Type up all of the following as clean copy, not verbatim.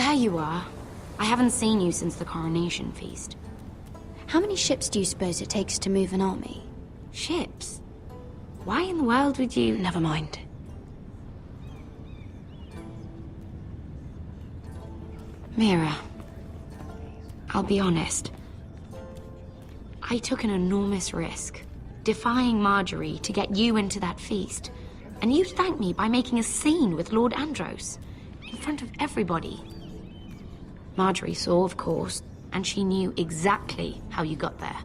There you are. I haven't seen you since the coronation feast. How many ships do you suppose it takes to move an army? Ships? Why in the world would you... Never mind. Mira, I'll be honest. I took an enormous risk, defying Marjorie to get you into that feast. And you thanked me by making a scene with Lord Andros, in front of everybody. Marjorie saw, of course, and she knew exactly how you got there.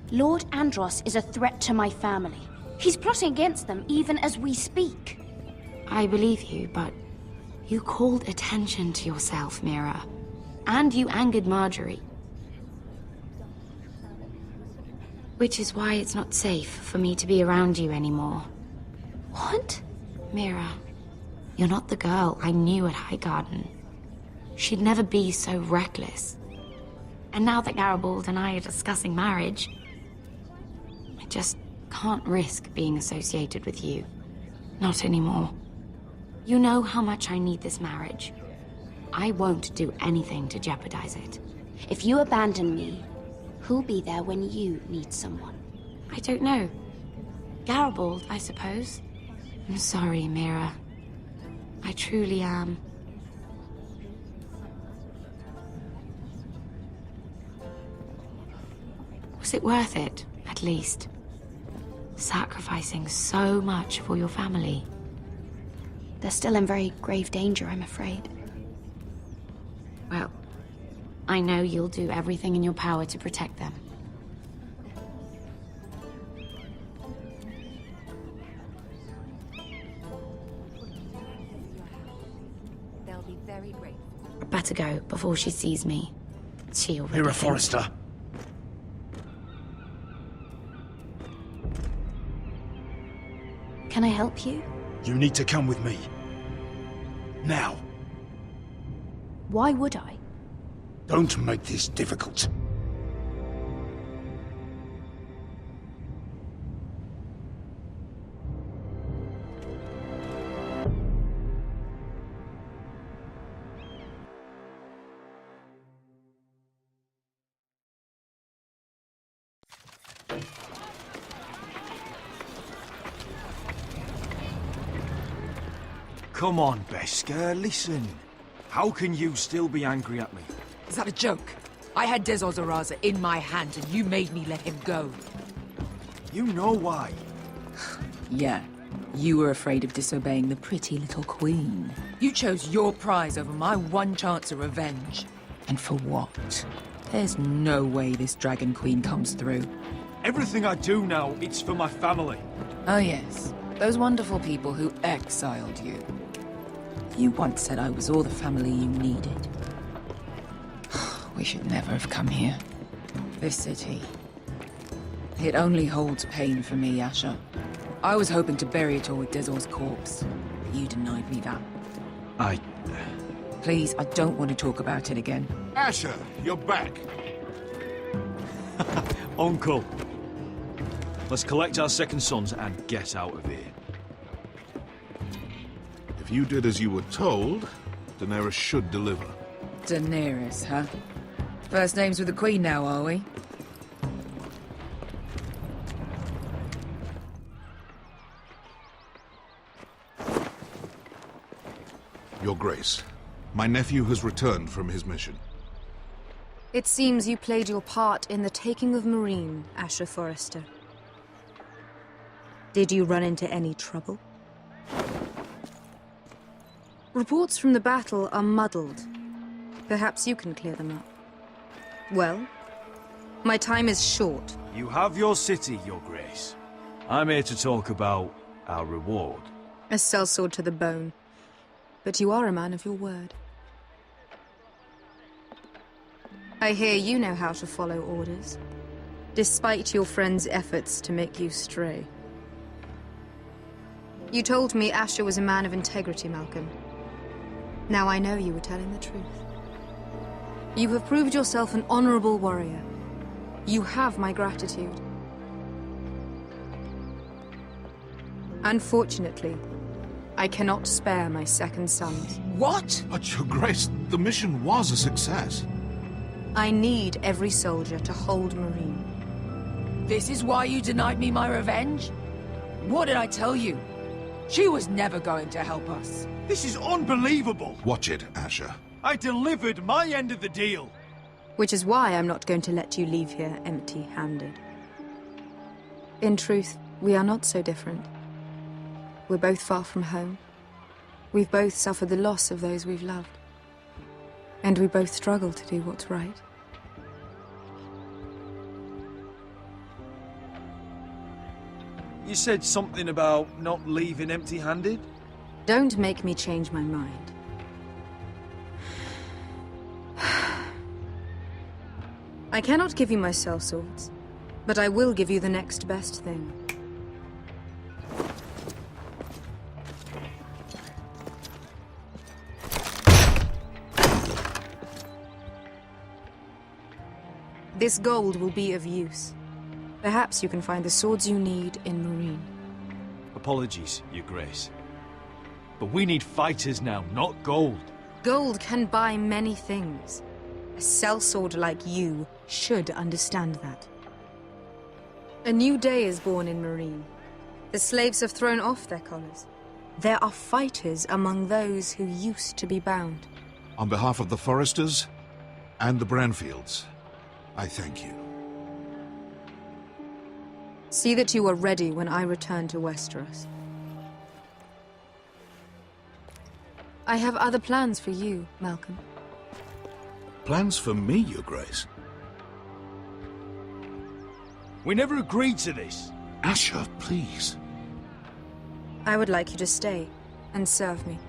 Lord Andros is a threat to my family. He's plotting against them even as we speak. I believe you, but you called attention to yourself, Mira. And you angered Marjorie. Which is why it's not safe for me to be around you anymore. What? Mira, you're not the girl I knew at Highgarden. She'd never be so reckless. And now that Garibald and I are discussing marriage, I just can't risk being associated with you. Not anymore. You know how much I need this marriage. I won't do anything to jeopardize it. If you abandon me, who'll be there when you need someone? I don't know. Garibald, I suppose. I'm sorry, Mira. I truly am. Was it worth it, at least? Sacrificing so much for your family? They're still in very grave danger, I'm afraid. Well, I know you'll do everything in your power to protect them. They'll be very grateful. I better go before she sees me. She already Mira thinks- Forrester. Can I help you? You need to come with me. Now. Why would I? Don't make this difficult. Come on, Beskar, listen. How can you still be angry at me? Is that a joke? I had Des Ozaraza in my hand and you made me let him go. You know why. Yeah, you were afraid of disobeying the pretty little queen. You chose your prize over my one chance of revenge. And for what? There's no way this Dragon Queen comes through. Everything I do now, it's for my family. Oh yes, those wonderful people who exiled you. You once said I was all the family you needed. We should never have come here. This city. It only holds pain for me, Asher. I was hoping to bury it all with Dezor's corpse, but you denied me that. Please, I don't want to talk about it again. Asher, you're back. Uncle. Let's collect our second sons and get out of here. If you did as you were told, Daenerys should deliver. Daenerys, huh? First names with the Queen now, are we? Your Grace, my nephew has returned from his mission. It seems you played your part in the taking of Marine, Asher Forrester. Did you run into any trouble? Reports from the battle are muddled. Perhaps you can clear them up. Well, my time is short. You have your city, Your Grace. I'm here to talk about our reward. A sellsword to the bone. But you are a man of your word. I hear you know how to follow orders, despite your friend's efforts to make you stray. You told me Asher was a man of integrity, Malcolm. Now I know you were telling the truth. You have proved yourself an honorable warrior. You have my gratitude. Unfortunately, I cannot spare my second sons. What? But, Your Grace, the mission was a success. I need every soldier to hold Marine. This is why you denied me my revenge? What did I tell you? She was never going to help us. This is unbelievable! Watch it, Asher. I delivered my end of the deal! Which is why I'm not going to let you leave here empty-handed. In truth, we are not so different. We're both far from home. We've both suffered the loss of those we've loved. And we both struggle to do what's right. You said something about not leaving empty-handed? Don't make me change my mind. I cannot give you my sellswords, but I will give you the next best thing. This gold will be of use. Perhaps you can find the swords you need in Marine. Apologies, Your Grace. But we need fighters now, not gold. Gold can buy many things. A sellsword like you should understand that. A new day is born in Marine. The slaves have thrown off their collars. There are fighters among those who used to be bound. On behalf of the Foresters and the Branfields, I thank you. See that you are ready when I return to Westeros. I have other plans for you, Malcolm. Plans for me, Your Grace? We never agreed to this. Asher, please. I would like you to stay and serve me.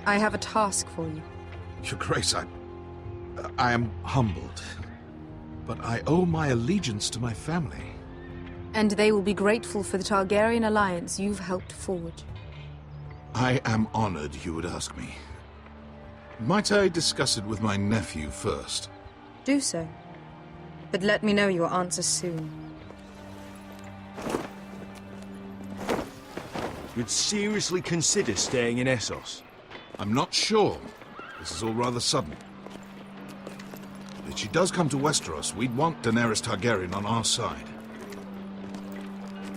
I have a task for you. Your Grace, I am humbled. But I owe my allegiance to my family. And they will be grateful for the Targaryen alliance you've helped forge. I am honored you would ask me. Might I discuss it with my nephew first? Do so. But let me know your answer soon. You'd seriously consider staying in Essos? I'm not sure. This is all rather sudden. If she does come to Westeros, we'd want Daenerys Targaryen on our side.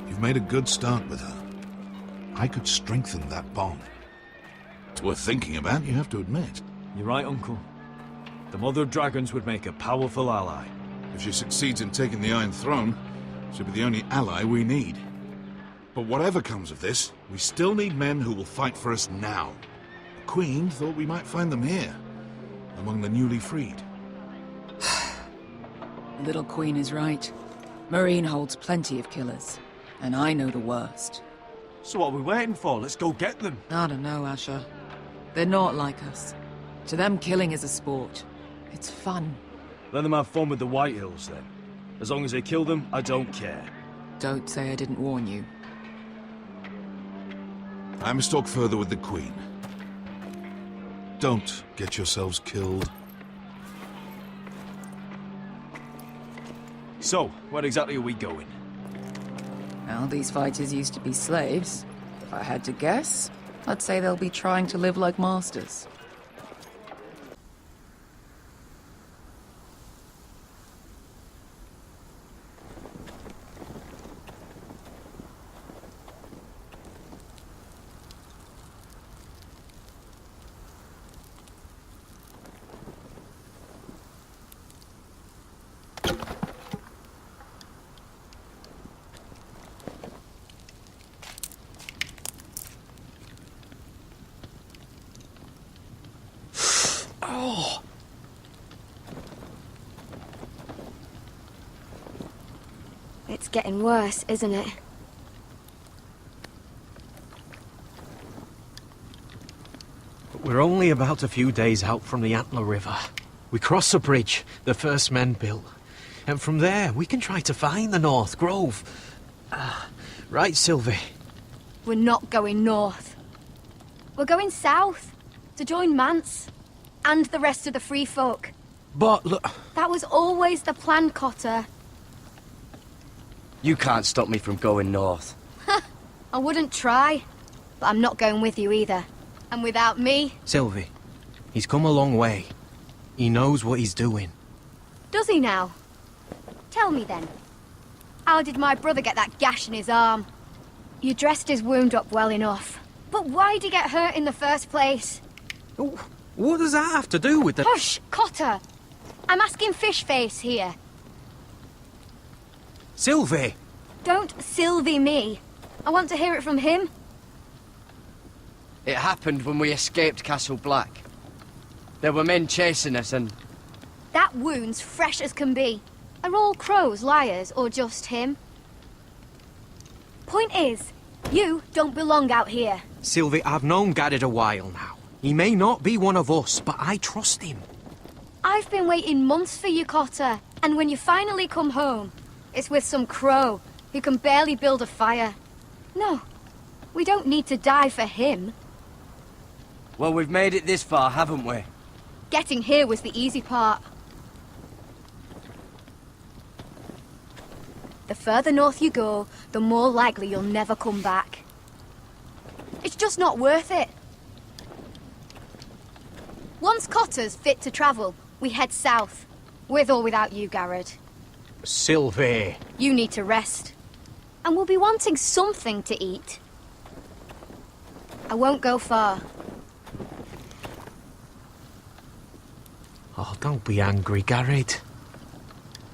You've made a good start with her. I could strengthen that bond. It's worth thinking about, you have to admit. You're right, Uncle. The Mother of Dragons would make a powerful ally. If she succeeds in taking the Iron Throne, she'll be the only ally we need. But whatever comes of this, we still need men who will fight for us now. The Queen thought we might find them here, among the newly freed. Little Queen is right. Marine holds plenty of killers, and I know the worst. So what are we waiting for? Let's go get them. I don't know, Asher. They're not like us. To them, killing is a sport. It's fun. Let them have fun with the White Hills, then. As long as they kill them, I don't care. Don't say I didn't warn you. I must talk further with the Queen. Don't get yourselves killed. So, where exactly are we going? Well, these fighters used to be slaves. If I had to guess, I'd say they'll be trying to live like masters. It's getting worse, isn't it? We're only about a few days out from the Antler River. We cross a bridge the first men built. And from there, we can try to find the North Grove. Right, Sylvie? We're not going north. We're going south to join Mance and the rest of the Free Folk. But look... That was always the plan, Cotter. You can't stop me from going north. I wouldn't try, but but I'm not going with you either. And without me... Sylvie, he's come a long way. He knows what he's doing. Does he now? Tell me then. How did my brother get that gash in his arm? You dressed his wound up well enough. But why'd he get hurt in the first place? What does that have to do with the... Hush, Cotter! I'm asking Fishface here. Sylvie! Don't Sylvie me. I want to hear it from him. It happened when we escaped Castle Black. There were men chasing us and... That wound's fresh as can be. Are all crows liars, or just him? Point is, you don't belong out here. Sylvie, I've known Garrett a while now. He may not be one of us, but I trust him. I've been waiting months for you, Cotter. And when you finally come home, it's with some crow who can barely build a fire. No, we don't need to die for him. Well, we've made it this far, haven't we? Getting here was the easy part. The further north you go, the more likely you'll never come back. It's just not worth it. Once Cotter's fit to travel, we head south. With or without you, Garrett. Sylvie! You need to rest. And we'll be wanting something to eat. I won't go far. Oh, don't be angry, Garrett.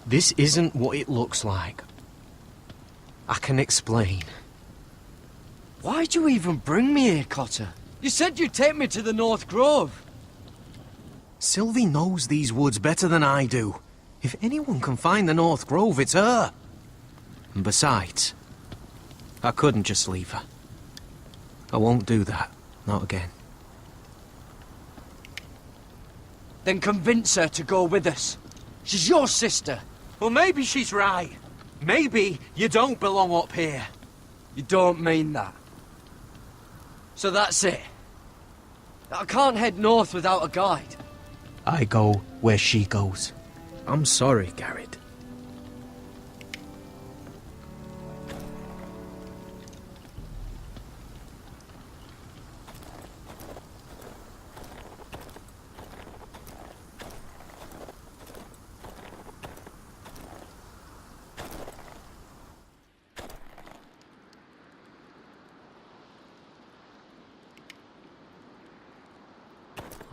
This isn't what it looks like. I can explain. Why'd you even bring me here, Cotter? You said you'd take me to the North Grove. Sylvie knows these woods better than I do. If anyone can find the North Grove, it's her. And besides, I couldn't just leave her. I won't do that. Not again. Then convince her to go with us. She's your sister. Well, maybe she's right. Maybe you don't belong up here. You don't mean that. So that's it. I can't head north without a guide. I go where she goes. I'm sorry, Garrett.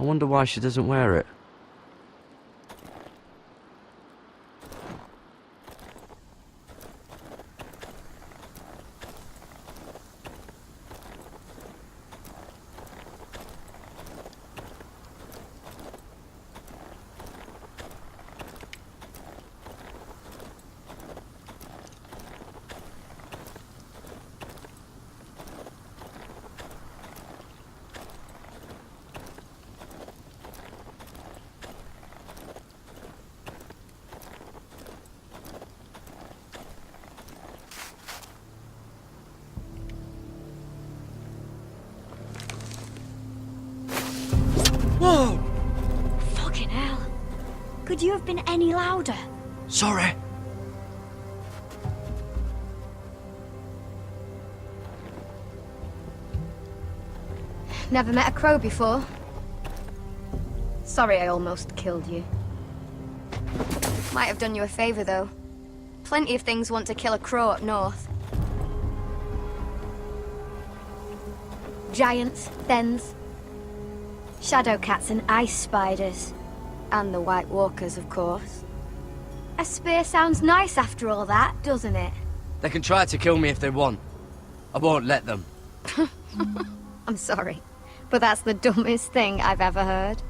I wonder why she doesn't wear it. Whoa! Fucking hell. Could you have been any louder? Sorry. Never met a crow before. Sorry I almost killed you. Might have done you a favor, though. Plenty of things want to kill a crow up north. Giants, thens, shadow cats and ice spiders. And the White Walkers, of course. A spear sounds nice after all that, doesn't it? They can try to kill me if they want. I won't let them. I'm sorry, but that's the dumbest thing I've ever heard.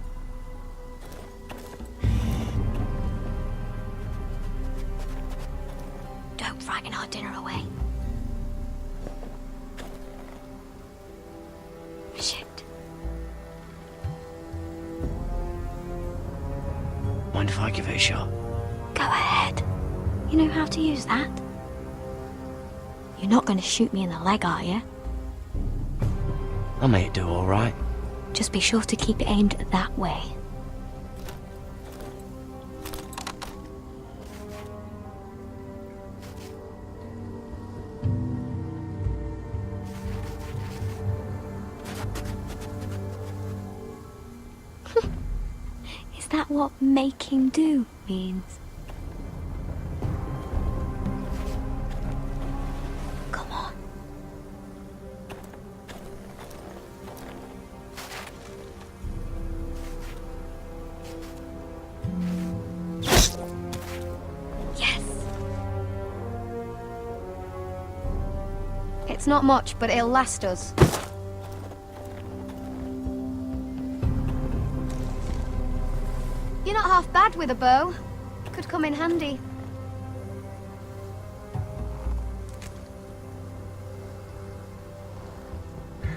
Don't frighten our dinner away. Shit. Mind if I give it a shot? Go ahead. You know how to use that? You're not going to shoot me in the leg, are you? I may do all right. Just be sure to keep it aimed that way. that what making do means? Come on. Yes! It's not much, but it'll last us. You're not half bad with a bow. Could come in handy.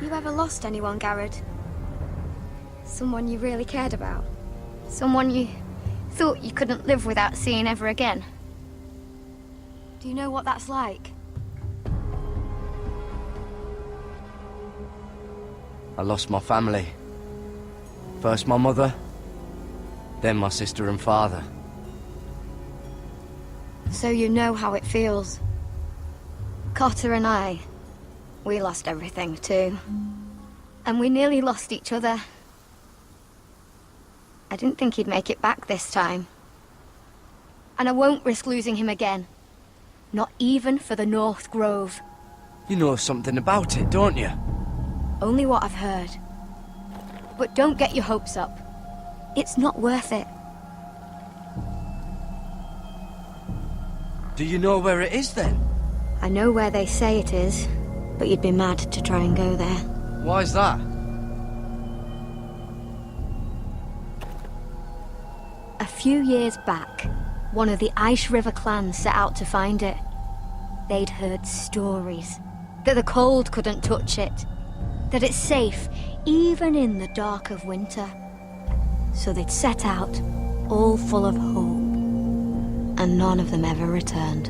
You ever lost anyone, Garrett? Someone you really cared about? Someone you thought you couldn't live without seeing ever again. Do you know what that's like? I lost my family. First my mother, then my sister and father. So you know how it feels. Cotter and I, we lost everything too. And we nearly lost each other. I didn't think he'd make it back this time. And I won't risk losing him again. Not even for the North Grove. You know something about it, don't you? Only what I've heard. But don't get your hopes up. It's not worth it. Do you know where it is then? I know where they say it is, but you'd be mad to try and go there. Why's that? A few years back, one of the Ice River clans set out to find it. They'd heard stories that the cold couldn't touch it, that it's safe even in the dark of winter. So they'd set out, all full of hope, and none of them ever returned.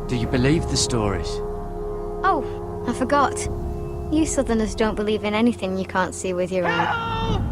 Do you believe the stories? Oh, I forgot. You Southerners don't believe in anything you can't see with your own.